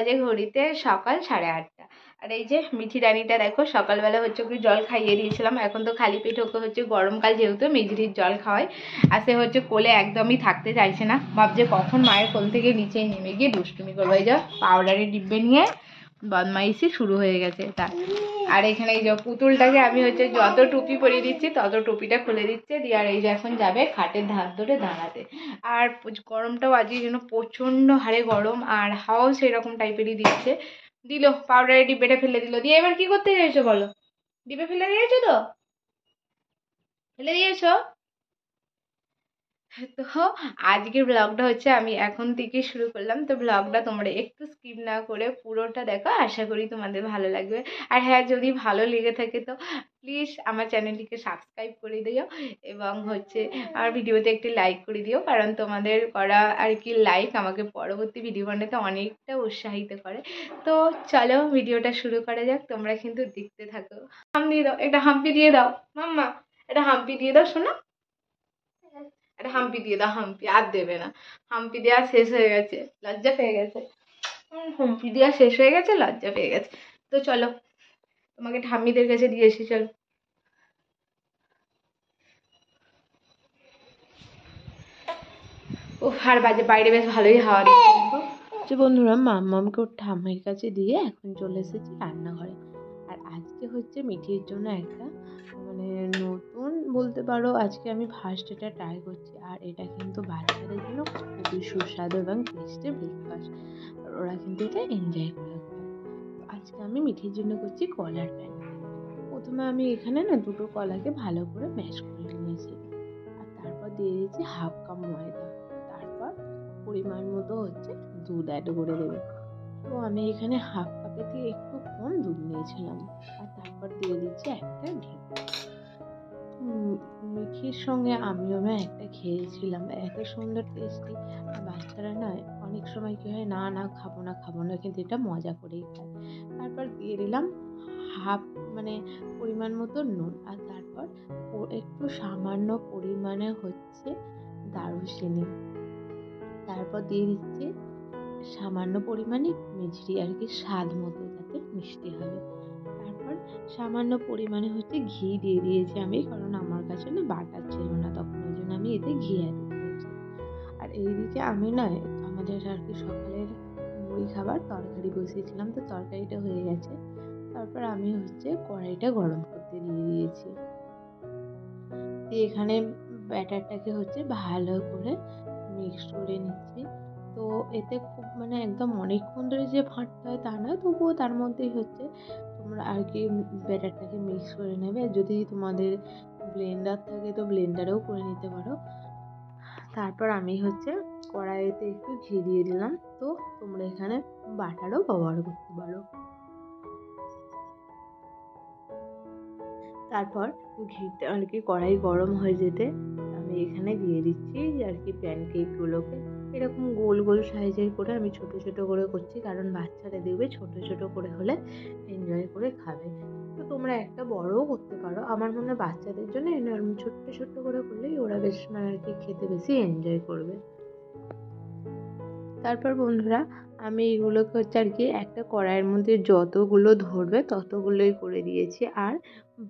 বাজে ঘড়িতে সকাল 8:30। আর এই যে মিঠি রানীটা দেখো, সকালবেলা হচ্ছে ওকে জল খাইয়ে দিয়েছিলাম। এখন তো খালি পেট ওকে হচ্ছে গরমকাল যেহেতু মেঝরির জল খাওয়াই, আর সে হচ্ছে কোলে একদমই থাকতে চাইছে না, ভাবছে কখন মায়ের কোল থেকে নিচে নেমে গিয়ে দুষ্টুমি করবো। এই যে পাউডারের ডিব্বে নিয়ে বদমাইশি শুরু হয়ে গেছে তার। আর এখানে এই যে পুতুলটাকে আমি হচ্ছে যত টুপি পরিয়ে দিচ্ছি তত টুপিটা খুলে দিচ্ছে দিয়ে। আর এই যে এখন যাবে খাটের ধার ধরে দাঁড়াতে। আর গরমটাও আজকে যেন প্রচন্ড হারে গরম, আর হাওয়াও সেরকম টাইপেরই দিচ্ছে। দিল পাউডারের ডিব্বেটা ফেলে দিল। দিয়ে এবার কি করতে চাইছো বলো? ডিব্বে ফেলে দিয়েছো তো? ফেলে দিয়েছো? তো আজকের ব্লগটা হচ্ছে আমি এখন থেকে শুরু করলাম, তো ব্লগটা তোমরা একটু স্কিপ না করে পুরোটা দেখো, আশা করি তোমাদের ভালো লাগবে। আর হ্যাঁ, যদি ভালো লেগে থাকে তো প্লিজ আমার চ্যানেলটিকে সাবস্ক্রাইব করে দিও, এবং হচ্ছে আমার ভিডিওতে একটি লাইক করে দিও, কারণ তোমাদের করা আর কি লাইক আমাকে পরবর্তী ভিডিও বানাতে অনেকটা উৎসাহিত করে। তো চলো ভিডিওটা শুরু করা যাক, তোমরা কিন্তু দেখতে থাকো। হাম দিয়ে দাও, একটা হাম্পি দিয়ে দাও মাম্মা, একটা হাম্পি দিয়ে দাও শোনা, একটা হাম্পি দিয়ে দাও। হাম্পি আর দেবে না, হাম্পি দেওয়া শেষ হয়ে গেছে, লজ্জা পেয়ে গেছে। হাম্পি দেওয়া শেষ হয়ে গেছে, লজ্জা পেয়ে গেছে। তো চলো তোমাকে ঠাম্মিদের কাছে দিয়ে এসি, চলো। ও আর বাজে বাইরে বেশ ভালোই হাওয়া দিচ্ছে। যে বন্ধুরা, মাম্মামকে ওর ঠাম্মির কাছে দিয়ে এখন চলে এসেছি রান্নাঘরে। আর আজকে হচ্ছে মিঠির জন্য একটা মানে নতুন বলতে পারো, আজকে আমি ফার্স্ট এটা ট্রাই করছি। আর এটা কিন্তু বাচ্চাদের জন্য খুবই সুস্বাদু এবং টেস্টি ব্রেকফাস্ট, আর ওরা কিন্তু এটা এনজয় করে খায়। আজকে আমি মিঠির জন্য করছি কলার প্যানকেক। প্রথমে আমি এখানে না দুটো কলাকে ভালো করে ম্যাশ করে নিয়েছি, আর তারপর দিয়ে দিয়েছি হাফ কাপ ময়দা। তারপর পরিমাণ মতো হচ্ছে দুধ অ্যাড করে দেবে। তো আমি এখানে হাফ কাপের থেকে একটু কম দুধ নিয়েছিলাম। আর তারপর দিয়ে দিচ্ছি একটা ডিম। মিঠির সঙ্গে আমিও না একটা খেয়েছিলাম, এত সুন্দর টেস্টি। আর বাচ্চারা না অনেক সময় কী হয়, না না খাবো না খাবো না, কিন্তু এটা মজা করেই খায়। তারপর দিয়ে দিলাম হাফ মানে পরিমাণ মতো নুন, আর তারপর একটু সামান্য পরিমাণে হচ্ছে দারুচিনি। তারপর দিয়ে দিচ্ছি সামান্য পরিমাণে মিছরি, আর কি স্বাদ মতো যাতে মিষ্টি হবে। তারপর সামান্য পরিমাণে হচ্ছে ঘি দিয়ে দিয়েছি আমি, কারণ আমার কাছে না বাটার ছিল না তখন, ওই জন্য আমি এতে ঘি অ্যাড করেছি। আর এইদিকে আমি না আমাদের আর কি সকালের মুড়ি খাবার তরকারি বসিয়েছিলাম, তো তরকারিটা হয়ে গেছে। তারপর আমি হচ্ছে কড়াইটা গরম করতে দিয়ে দিয়েছি। দিয়ে এখানে ব্যাটারটাকে হচ্ছে ভালো করে মিক্স করে নিচ্ছি। তো এতে খুব মানে একদম অনেকক্ষণ ধরে যে ভাঁটতে হয় তা নয়, তবুও তার মধ্যেই হচ্ছে তোমরা আর কি ব্যাটারটাকে মিক্স করে নেবে। যদি তোমাদের ব্লেন্ডার থাকে তো ব্লেন্ডারেও করে নিতে পারো। তারপর আমি হচ্ছে কড়াইতে একটু ঘি দিয়ে দিলাম, তো তোমরা এখানে বাটারও ব্যবহার করতে পারো। তারপর ঘিটা আর কি কড়াই গরম হয়ে যেতে আমি এখানে দিয়ে দিচ্ছি আর কি প্যানকেকগুলোকে। এরকম গোল গোল সাইজের করে আমি ছোট ছোট করে করছি, কারণ বাচ্চারা দেখবে ছোট ছোট করে হলে এনজয় করে খাবে। তো তোমরা একটা বড়ও করতে পারো, আমার মনে হয় বাচ্চাদের জন্য এরকম ছোট্ট ছোট্ট করে করলেই ওরা বেশ মানে আর কি খেতে বেশি এনজয় করবে। তারপর বন্ধুরা, আমি এগুলোকে হচ্ছে আর কি একটা কড়াইয়ের মধ্যে যতগুলো ধরবে ততগুলোই করে দিয়েছি। আর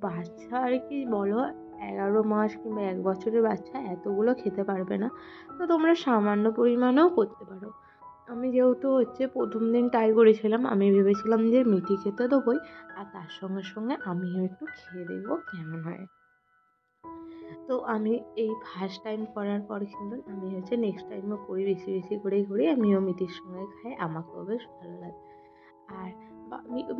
বাচ্চা আর কি বলো, 11 মাস কিংবা 1 বছরের বাচ্চা এতগুলো খেতে পারবে না, তো তোমরা সামান্য পরিমাণেও করতে পারো। আমি যেহেতু হচ্ছে প্রথম দিন ট্রাই করেছিলাম, আমি ভেবেছিলাম যে মিঠি খেতে দেবোই, আর তার সঙ্গে সঙ্গে আমিও একটু খেয়ে দেখবো কেমন হয়। তো আমি এই ফার্স্ট টাইম করার পর কিন্তু আমি হচ্ছে নেক্সট টাইমও করি, বেশি বেশি করেই করি। আমিও মিঠির সঙ্গে খাই, আমাকেও বেশ ভালো লাগে। আর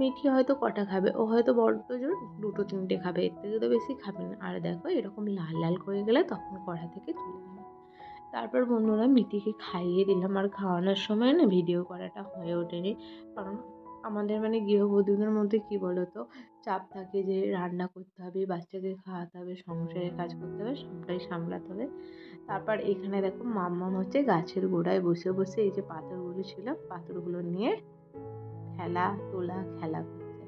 মিঠি হয়তো কটা খাবে, ও হয়তো বড্ড জোর 2-3টে খাবে, এর থেকে তো বেশি খাবে না। আর দেখো এরকম লাল লাল করে গেলে তখন কড়া থেকে তুলে নেবে। তারপর বন্ধুরা মিঠিকে খাইয়ে দিলাম, আর খাওয়ানোর সময় না ভিডিও করাটা হয়ে ওঠেনি, কারণ আমাদের মানে গৃহবধূদের মধ্যে কী বলো তো, চাপ থাকে যে রান্না করতে হবে, বাচ্চাকে খাওয়াতে হবে, সংসারের কাজ করতে হবে, সবটাই সামলাতে হবে। তারপর এখানে দেখো মাম্মাম হচ্ছে গাছের গোড়ায় বসে বসে এই যে পাথরগুলো ছিল পাথরগুলো নিয়ে খেলা করছে।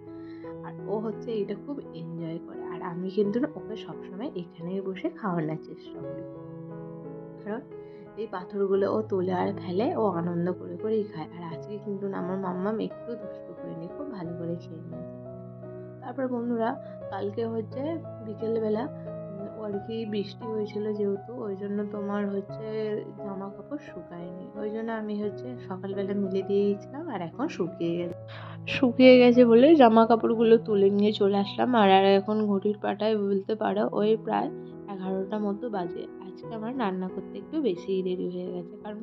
আর ও হচ্ছে এটা খুব এনজয় করে। আর আমি কিন্তু না ওকে সবসময় এখানেই বসে খাওয়ানোর চেষ্টা করি, কারণ এই পাথরগুলো ও তোলে আর ফেলে, ও আনন্দ করে করেই খায়। আর আজকে কিন্তু আমার মাম্মাম একটু দুষ্টু করেনি, খুব ভালো করে খেয়ে নিয়েছে। তারপর বন্ধুরা কালকে হচ্ছে বিকেলবেলা আর কি বৃষ্টি হয়েছিল, যেহেতু ওই জন্য তোমার হচ্ছে জামা কাপড় শুকায়নি, ওই জন্য আমি হচ্ছে সকালবেলা মিলে দিয়ে গেছিলাম আর এখন শুকিয়ে গেছে বলে জামা কাপড়গুলো তুলে নিয়ে চলে আসলাম। আর এখন ঘড়ির পাটায় বলতে পারো ওই প্রায় 11টা মতো বাজে। আজকে আমার রান্না করতে একটু বেশিই দেরি হয়ে গেছে, কারণ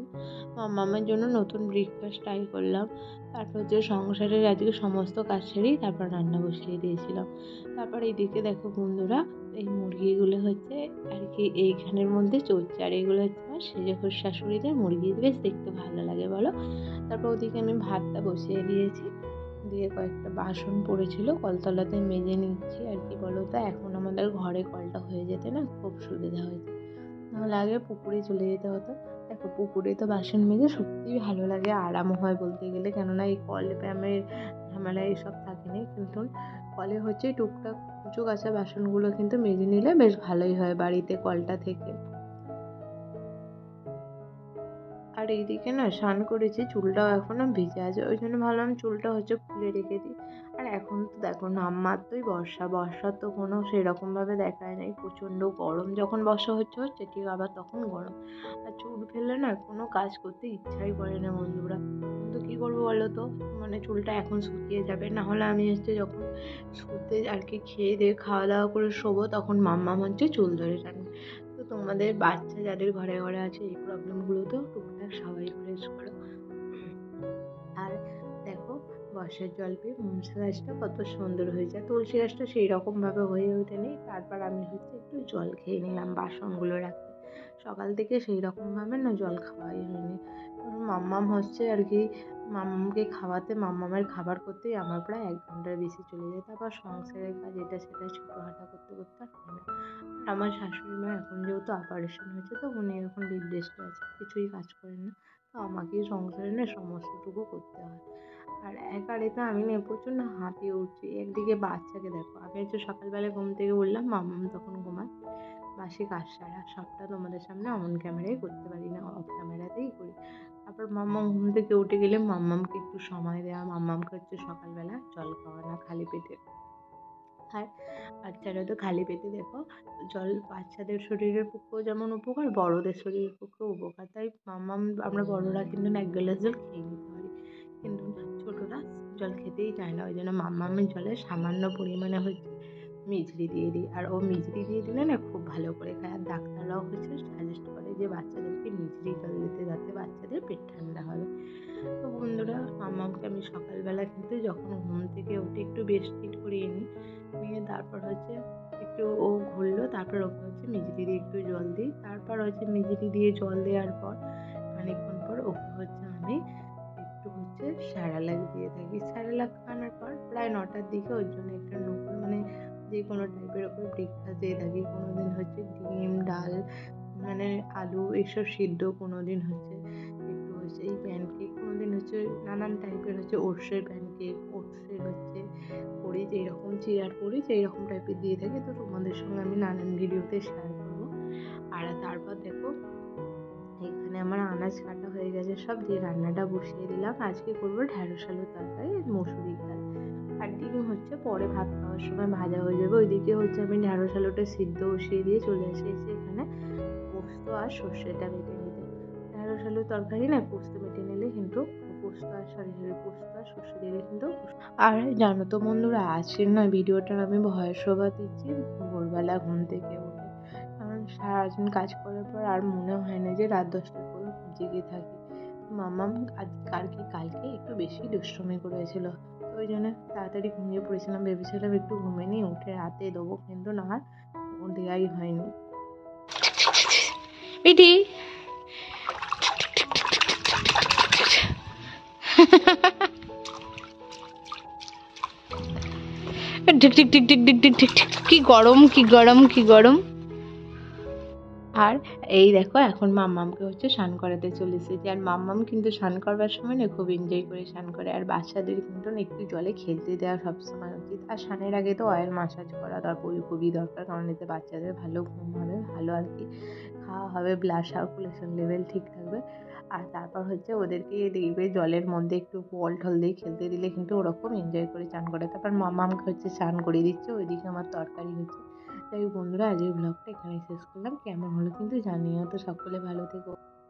মামার জন্য নতুন ব্রেকফাস্ট ট্রাই করলাম। তারপর হচ্ছে সংসারের আজকে সমস্ত কাজ সেরেই তারপর রান্না বসিয়ে দিয়েছিলাম। তারপর এইদিকে দেখো বন্ধুরা, এই মুরগিগুলো হচ্ছে আর কি এইখানের মধ্যে চলছে, আর এগুলো হচ্ছে আমার সেজেখোর শাশুড়িদের মুরগি, বেশ দেখতে ভালো লাগে বলো। তারপর ওদিকে আমি ভাতটা বসিয়ে দিয়েছি, দিয়ে কয়েকটা বাসন পড়েছিল কলতলাতে মেজে নিচ্ছি আর কি বলো তো। এখন আমাদের ঘরে কলটা হয়ে যেতে না খুব সুবিধা হয়েছে, নাহলে আগে পুকুরে চলে যেতে হতো। দেখো পুকুরে তো বাসন মেজে সত্যিই ভালো লাগে, আরামও হয় বলতে গেলে, কেননা এই কল প্যামের ঝামেলা এইসব থাকেনি। কিন্তু কলে হচ্ছে টুকটাক কুচো কাঁচা বাসনগুলো কিন্তু মেজে নিলে বেশ ভালোই হয় বাড়িতে কলটা থেকে। আর এইদিকে না স্নান করেছি, চুলটাও এখনও ভিজে আছে, ওই জন্য ভাবলাম চুলটা হচ্ছে খুলে রেখে দিই। আর এখন তো দেখো নামমাত্রই বর্ষার তো কোনো সেরকমভাবে দেখায় নাই, প্রচণ্ড গরম, যখন বর্ষা হচ্ছে ঠিক আবার তখন গরম। আর চুল ফেললে না কোনো কাজ করতে ইচ্ছাই করে না বন্ধুরা, কিন্তু কী করবো বলো তো, মানে চুলটা এখন শুকিয়ে যাবে, না হলে আমি হচ্ছে যখন শুতে আর কি খেয়ে দিয়ে খাওয়া দাওয়া করে শোবো তখন মাম্মা হচ্ছে চুল ধরে টানবে। তো তোমাদের বাচ্চা যাদের ঘরে ঘরে আছে এই প্রবলেমগুলো তো টুকটাক সবাই ফেস করো। আর দেখো বর্ষার জল পেয়ে মনসা গাছটা কত সুন্দর হয়েছে, তুলসী গাছটা সেই রকমভাবে হয়ে ওঠেনি। তারপর আমি হচ্ছে একটু জল খেয়ে নিলাম বাসনগুলো রাখতে, সকাল থেকে সেই রকমভাবে না জল খাওয়াই হয়নি। কারণ মাম্মাম হচ্ছে আর কি, মাম্মামকে খাওয়াতে মাম্মামের খাবার করতেই আমার প্রায় 1 ঘন্টার বেশি চলে যায়। তারপর সংসারের কাজ এটা সেটা ছোটোখাটো করতে করতে আর হয় না। আর আমার শাশুড়ি মা এখন যেহেতু অপারেশন হয়েছে, তো উনি এখন বেড রেস্টে আছে, কিছুই কাজ করেন না, তো আমাকেই সংসারে না সমস্তটুকু করতে হয়। আর একা রেখে আমি না প্রচণ্ড হাঁপিয়ে উঠছি। একদিকে বাচ্চাকে দেখো, আমি হচ্ছে সকালবেলা ঘুম থেকে উঠলাম, মাম্মাম তখন ঘুমায়, বাসি কাজ সারা সবটা তোমাদের সামনে অন ক্যামেরায় করতে পারি না, অফ ক্যামেরাতেই করি। তারপর মাম্মাম ঘুম থেকে উঠে গেলে মাম্মামকে একটু সময় দেওয়া, মাম্মামকে হচ্ছে সকালবেলা জল খাওয়ানো খালি পেটে। আর বাচ্চারা তো খালি পেটে দেখো জল বাচ্চাদের শরীরের পক্ষেও যেমন উপকার, বড়দের শরীরের পক্ষেও উপকার। তাই মাম্মাম আমরা বড়রা কিন্তু 1 গ্লাস জল খেয়ে নিতে পারি, কিন্তু ছোটরা জল খেতেই চায় না, ওই জন্য মাম্মামের জলে সামান্য পরিমাণে হচ্ছে মিছরি দিয়ে দিই। আর ও মিছরি দিয়ে দিলে না খুব ভালো করে খায়। আর ডাক্তাররাও হচ্ছে সাজেস্ট করে যে বাচ্চাদেরকে মিছরি জল দিতে, যাতে বাচ্চাদের পেট ঠান্ডা হবে। তো বন্ধুরা মাম্মামকে আমি সকালবেলা কিন্তু যখন ঘুম থেকে উঠে একটু বেডশিট করিয়ে নিয়ে তারপর হচ্ছে একটু ও ঘুরলো, তারপর ওকে হচ্ছে মিছরি দিয়ে একটু জল দিই। তারপর হচ্ছে মিছরি দিয়ে জল দেওয়ার পর খানিকক্ষণ পর ওকে হচ্ছে আমি একটু হচ্ছে স্যারেলাক দিয়ে থাকি। স্যারেলাক খাওয়ানোর পর প্রায় 9টার দিকে ওর জন্য একটা নতুন মানে যে কোনো টাইপের ওকে ব্রেকফাস্ট দিয়ে থাকি। কোনো দিন হচ্ছে ডিম ডাল মানে আলু এসব সিদ্ধ, কোনো দিন হচ্ছে একটু হচ্ছে এই প্যানকেক, কোনো দিন হচ্ছে নানান টাইপের হচ্ছে ওটসের প্যানকেক, ওটসের হচ্ছে পরিচ, এইরকম চিড়ার পরিচ এইরকম টাইপের দিয়ে থাকি। তো তোমাদের সঙ্গে আমি নানান ভিডিওতে শেয়ার করবো। আর তারপর দেখো এখানে আমার আনাজ কাটা হয়ে গেছে সব, দিয়ে রান্নাটা বসিয়ে দিলাম। আজকে করবো ঢ্যাঁড়স আলুর তরকারি আর মসুরির ডাল। আর ডিম হচ্ছে পরে ভাত খাওয়ার সময় ভাজা হয়ে যাবে। ওইদিকে হচ্ছে আমি ঢ্যাঁড়স আলুটা সিদ্ধ বসিয়ে দিয়ে চলে এসেছি এখানে পোস্ত আর সর্ষেটা বেটে নিতে। ঢ্যাঁড়স আলুর তরকারি না পোস্ত বেটে নিলে কিন্তু পোস্ত আর সর্ষে দিলে কিন্তু। আর জানো তো বন্ধুরা আজকের না ভিডিওটার আমি ভয়েস ওভার দিচ্ছি ভোরবেলা ঘুম থেকে উঠে, কারণ সারাদিন কাজ করার পর আর মনে হয় না যে রাত 10টার পর জেগে থাকি। মাম্মাম কালকে একটু বেশি দুষ্টুমি করেছিল, তো ওই জন্য তাড়াতাড়ি ঘুমিয়ে পড়েছিলাম, ভেবেছিলাম একটু ঘুমিয়ে নিয়ে উঠে রাতে দেবো, কিন্তু না ও দেওয়াই হয়নি। পিটি ঠিক ঠিক ঠিক ঠিক ঠিক ঠিক ঠিক ঠিক, কি গরম কি গরম কি গরম। আর এই দেখো এখন মাম্মামকে হচ্ছে স্নান করাতে চলে এসেছি। আর মাম্মাম কিন্তু স্নান করবার সময় না খুব এনজয় করে স্নান করে। আর বাচ্চাদের কিন্তু না একটু জলে খেলতে দেওয়া সবসময় উচিত। আর স্নানের আগে তো অয়েল মাসাজ করা খুবই দরকার, কারণ এতে বাচ্চাদের ভালো ঘুম হবে, ভালো আর কি খাওয়া হবে, ব্লাড সার্কুলেশন লেভেল ঠিক থাকবে। আর তারপর হচ্ছে ওদেরকে দেখবে জলের মধ্যে একটু বল টল দিয়ে খেলতে দিলে কিন্তু ওরকম এনজয় করে স্নান করে। তারপর মাম্মামকে হচ্ছে স্নান করিয়ে দিচ্ছে, ওইদিকে আমার তরকারি হচ্ছে। যাই হোক বন্ধুরা, আজকের ব্লগটা এখানেই শেষ করলাম। কেমন হলো কিন্তু জানিও। তো সকলে ভালো থেকো।